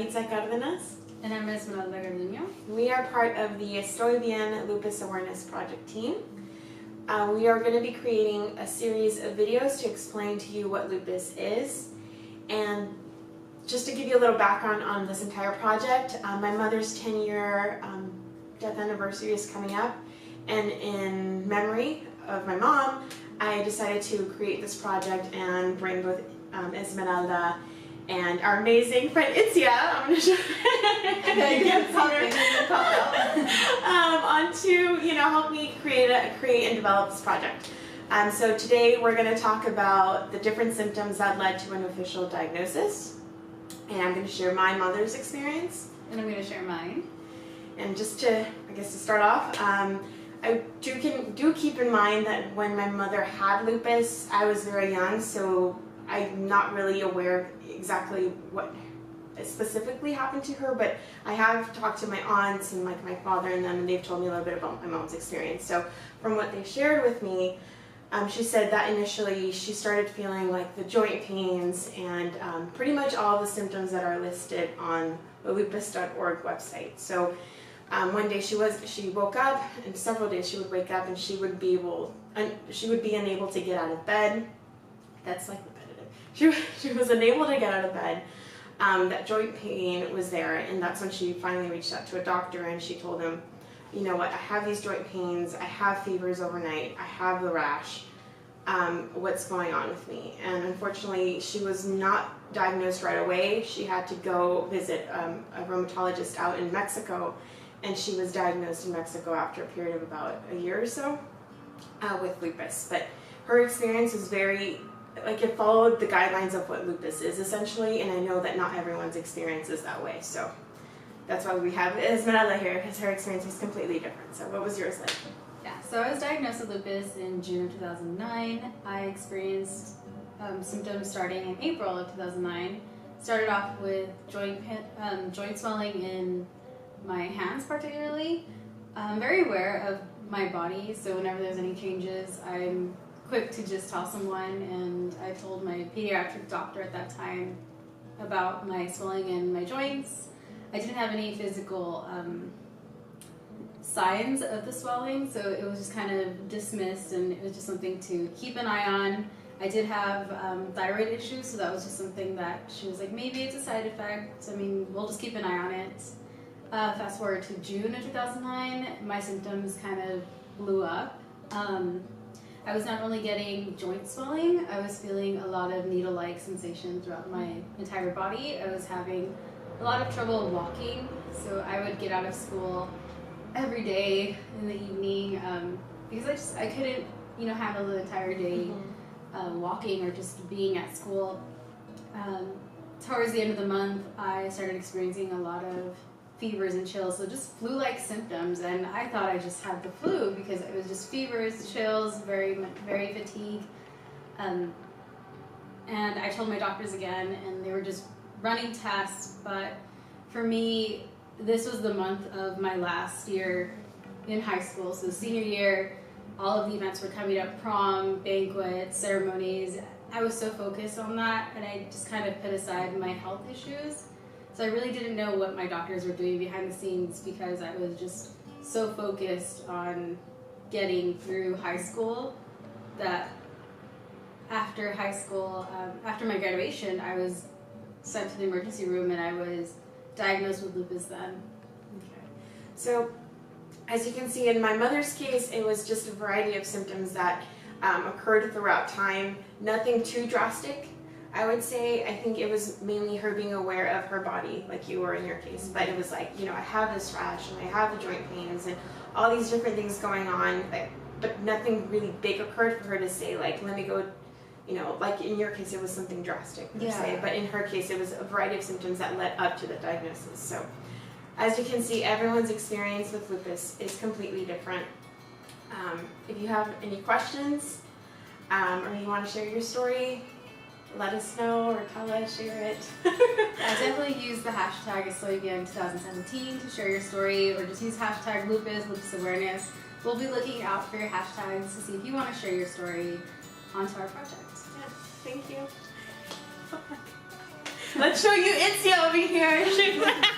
Cárdenas. And I'm Esmeralda. We are part of the Estoy Bien Lupus Awareness Project team. We are going to be creating a series of videos to explain to you what lupus is. And just to give you a little background on this entire project, my mother's 10-year death anniversary is coming up, and in memory of my mom, I decided to create this project and bring both Esmeralda and our amazing friend Itzia, I'm going to show on to help me create and develop this project. So today we're going to talk about the different symptoms that led to an official diagnosis, and I'm going to share my mother's experience. And I'm going to share mine. And just to, to start off, I do keep in mind that when my mother had lupus, I was very young, so I'm not really aware exactly what specifically happened to her, but I have talked to my aunts and like my father and them, and they've told me a little bit about my mom's experience. So from what they shared with me, she said that initially she started feeling like the joint pains and pretty much all the symptoms that are listed on the lupus.org website. So one day she woke up, and several days she would wake up and she would be unable to get out of bed. That's like repetitive. She was unable to get out of bed. That joint pain was there, and that's when she finally reached out to a doctor, and she told him, you know what, I have these joint pains, I have fevers overnight, I have the rash, what's going on with me? And unfortunately, she was not diagnosed right away. She had to go visit a rheumatologist out in Mexico, and she was diagnosed in Mexico after a period of about a year or so with lupus. But her experience was very, it followed the guidelines of what lupus is essentially, and I know that not everyone's experience is that way. So that's why we have Esmeralda here, because her experience was completely different. So what was yours like? Yeah, so I was diagnosed with lupus in June of 2009. I experienced symptoms starting in April of 2009. Started off with joint swelling in my hands particularly. I'm very aware of my body, so whenever there's any changes, I'm quick to just tell someone, and I told my pediatric doctor at that time about my swelling in my joints. I didn't have any physical signs of the swelling, so it was just kind of dismissed, and it was just something to keep an eye on. I did have thyroid issues, so that was just something that she was like, maybe it's a side effect. I mean, we'll just keep an eye on it. Fast forward to June of 2009, my symptoms kind of blew up. I was not only getting joint swelling, I was feeling a lot of needle-like sensation throughout my entire body. I was having a lot of trouble walking, so I would get out of school every day in the evening because I couldn't handle the entire day walking or just being at school. Towards the end of the month, I started experiencing a lot of fevers and chills, so just flu-like symptoms, and I thought I just had the flu because it was just fevers, chills, very fatigued. And I told my doctors again, and they were just running tests, but for me, this was the month of my last year in high school, so senior year, all of the events were coming up, prom, banquets, ceremonies. I was so focused on that, and I just kind of put aside my health issues. So I really didn't know what my doctors were doing behind the scenes because I was just so focused on getting through high school that after high school, after my graduation, I was sent to the emergency room and I was diagnosed with lupus then. Okay. So as you can see in my mother's case, it was just a variety of symptoms that occurred throughout time, nothing too drastic. I would say, I think it was mainly her being aware of her body, like you were in your case, but it was like, I have this rash and I have the joint pains and all these different things going on, but nothing really big occurred for her to say, like, let me go, like in your case it was something drastic per se, but in her case it was a variety of symptoms that led up to the diagnosis. So as you can see, everyone's experience with lupus is completely different. If you have any questions or you want to share your story, let us know or tell us, share it. I definitely use the hashtag Estoy Bien 2017 to share your story, or just use hashtag Lupus Awareness. We'll be looking out for your hashtags to see if you want to share your story onto our project. Yeah, thank you. Let's show you Itzy over here.